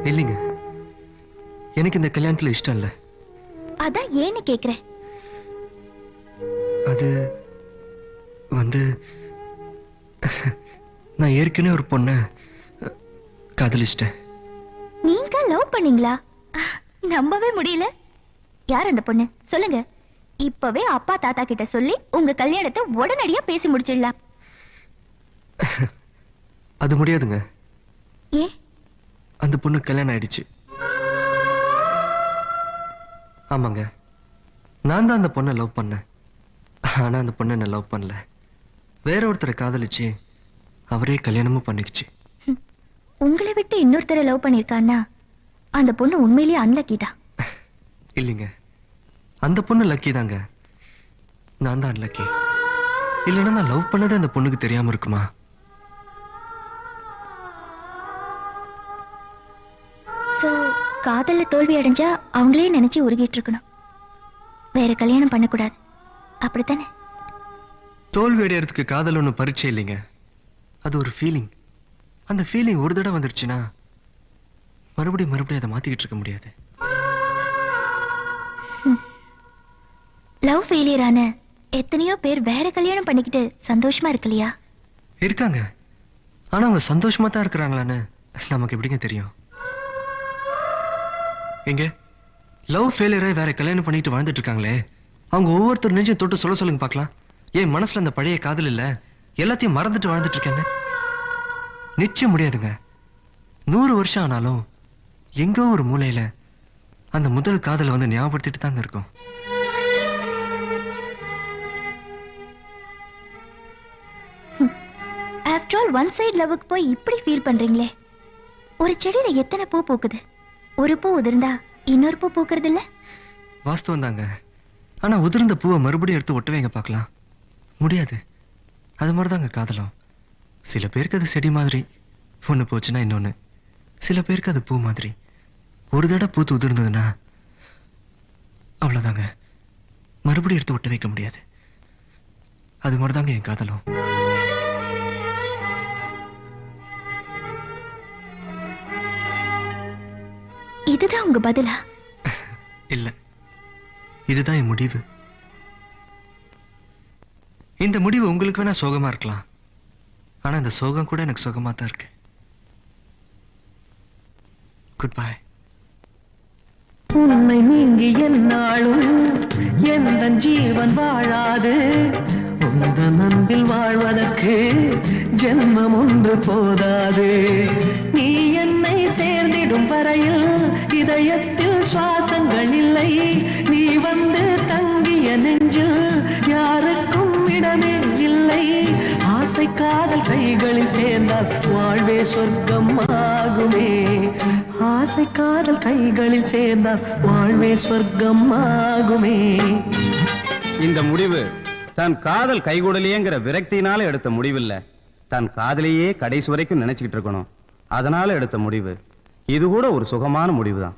இல்லைங்க, எனக்கு இந்த கல்யாணத்துல இஷ்டம் இல்ல. அதான் ஏன்னு கேக்குறேன். அது வந்து நான் ஏற்கனவே ஒரு பொண்ண காதலிச்சிட்டேன். நீங்க லவ் பண்ணீங்களா? நம்பவே முடியல. யார் அந்த பொண்ணு சொல்லுங்க. இப்பவே அப்பா தாத்தா கிட்ட சொல்லி உங்க கல்யாணத்தை உடனடியா பேசி முடிச்சிடலாம். அது முடியாதுங்க. ஏ? அந்த பொண்ணு கல்யாணம் ஆயிடுச்சு. ஆமாங்க, நான் தான் அந்த பொண்ணை லவ் பண்ணேன். ஆனா அந்த பொண்ணு என்ன லவ் பண்ணல. வேற ஒருத்தரை காதலிச்சு அவரே கல்யாணமும் பண்ணிக்கிச்சு. உங்களை விட்டு இன்னொருத்தரை லவ் பண்ணிருக்கான்னா அந்த பொண்ணு உண்மையிலேயே அன்லக்கி தான். இல்லைங்க, அந்த பொண்ணு லக்கி தாங்க. நான் தான் அன்லக்கி. இல்லைன்னா நான் லவ் பண்ணது அந்த பொண்ணுக்கு தெரியாம இருக்குமா? சோ காதல்ல தோல்வி அடைஞ்சா அவங்களே நினைச்சு உருகிட்டு இருக்கணும். வேற கல்யாணம் பண்ணக்கூடாது, அப்படித்தானே? தோல்வி அடையறதுக்கு காதல் ஒன்றும் பரீட்சை இல்லைங்க. அது ஒரு ஃபீலிங். அந்த ஃபீலிங் ஒரு தடவை வந்துருச்சுன்னா மறுபடியும் மறுபடியும் அதை மாத்திக்கிட்டு இருக்க முடியாது. லவ் ஃபெயிலியர் ஆன எத்தனையோ பேர் வேற கல்யாணம் பண்ணிக்கிட்டு சந்தோஷமா இருக்கலையா? இருக்காங்க. ஆனா அவங்க சந்தோஷமா தான் இருக்கிறாங்களான்னு நமக்கு எப்படிங்க தெரியும்? எங்க லவ் ஃபெயிலியரை வேற கல்யாணம் பண்ணிட்டு வாழ்ந்துட்டு இருக்காங்களே, அவங்க ஒவ்வொருத்தர் நெஞ்சையும் தொட்டு சொல்ல சொல்லுங்க பார்க்கலாம். ஏன் மனசுல அந்த பழைய காதல் இல்ல, எல்லாத்தையும் மறந்துட்டு வாழ்ந்துட்டு இருக்கேன்னு? நிச்சயம் முடியாதுங்க. 100 வருஷம் ஆனாலும் எங்கோ ஒரு மூலையில அந்த முதல் காதலை வந்து ஞாபகப்படுத்திட்டு தாங்க இருக்கும். ஆஃப்டர் ஆல் ஒன் சைடு லவ்வுக்கு போய் இப்படி ஃபீல் பண்றீங்களே. ஒரு செடியில எத்தனை பூ பூக்குது? ஒரு பூ உதிர்ந்தா இன்னொரு பூ பூக்குறது இல்ல? வாஸ்தவம் தாங்க. ஆனா உதிர்ந்த பூவை மறுபடியும் எடுத்து ஒட்டவேங்க பார்க்கலாம், முடியாது. அது மாதிரிதாங்க காதலும். சில பேருக்கு அது செடி மாதிரி, ஒண்ணு போச்சுன்னா இன்னொன்னு. சில பேருக்கு அது பூ மாதிரி, ஒரு தடவை பூத்து உதிர்ந்ததுன்னா அவ்வளவுதாங்க, மறுபடியும் எடுத்து ஒட்ட வைக்க முடியாது. அது மாதிரிதாங்க என் காதலும். இதுதான் உங்க பதிலா? இல்ல, இதுதான் என் முடிவு. இந்த முடிவு உங்களுக்கு வேணா சோகமா இருக்கலாம், ஆனா இந்த சோகம் கூட எனக்கு சோகமா தான் இருக்கு. Good bye. உன்னை நீங்கி என்னாலும் எந்த ஜீவன் வாழாது. உந்த அன்பில் வாழ்வதற்கு ஜென்மம் ஒன்று போதாது. நீ என்னை சேர்ந்திடும் வரையில் இதயத்தில் சுவாசங்கள் இல்லை. நீ வந்து தங்கிய நெஞ்சில் யாருக்கும் இடமே இல்லை. ஆசை காதல் கைகளில் சேர்ந்தால் வாழ்வே சொர்க்கம் ஆகுமே. ஆசை காதல் கைகளில் சேர்ந்தால் வாழ்வே சொர்க்கம் ஆகுமே. இந்த முடிவு தன் காதல் கைகூடலையேங்கிற விரக்தியினால எடுத்த முடிவில்ல, தன் காதலையே கடைசி வரைக்கும் நினைச்சுக்கிட்டு இருக்கணும், அதனால எடுத்த முடிவு. இது கூட ஒரு சுகமான முடிவுதான்.